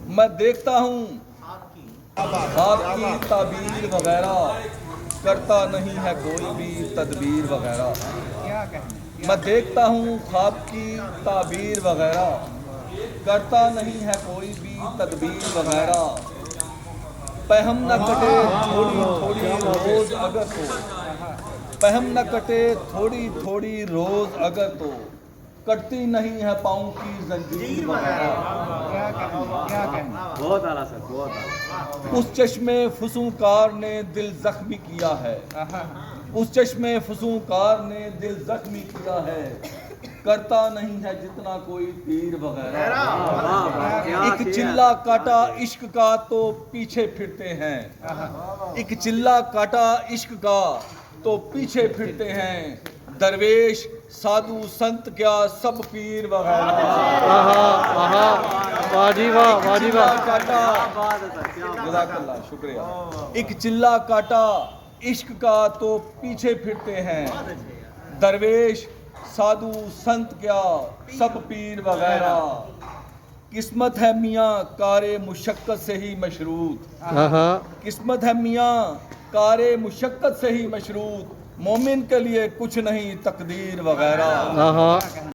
میں دیکھتا ہوں خواب کی تعبیر وغیرہ، کرتا نہیں ہے کوئی بھی تدبیر وغیرہ۔ میں دیکھتا ہوں خواب کی تعبیر وغیرہ، کرتا نہیں ہے کوئی بھی تدبیر وغیرہ۔ پہم نہ کٹے تھوڑی تھوڑی روز اگر تو، پہم نہ کٹے تھوڑی تھوڑی روز اگر تو، کٹتی نہیں ہے پاؤں کی زنجیر وغیرہ۔ بہت اعلیٰ سر، بہت اعلیٰ۔ اس چشمے فسونکار نے دل زخمی کیا ہے، اس چشمے فسونکار نے دل زخمی کیا ہے، کرتا نہیں ہے جتنا کوئی تیر وغیرہ۔ ایک چلہ کاٹا عشق کا تو پیچھے پھرتے ہیں، ایک چلہ کاٹا عشق کا تو پیچھے پھرتے ہیں، درویش سادھو سنت کیا سب پیر وغیرہ۔ واہ جی واہ، واہ جی واہ۔ جزاک اللہ، شکریہ۔ ایک چلہ کاٹا عشق کا تو پیچھے پھرتے ہیں، درویش سادھو سنت کیا سب پیر وغیرہ۔ قسمت ہے میاں کار مشقت سے ہی مشروط، قسمت ہے میاں کار مشقت سے ہی مشروط، مومن کے لیے کچھ نہیں تقدیر وغیرہ۔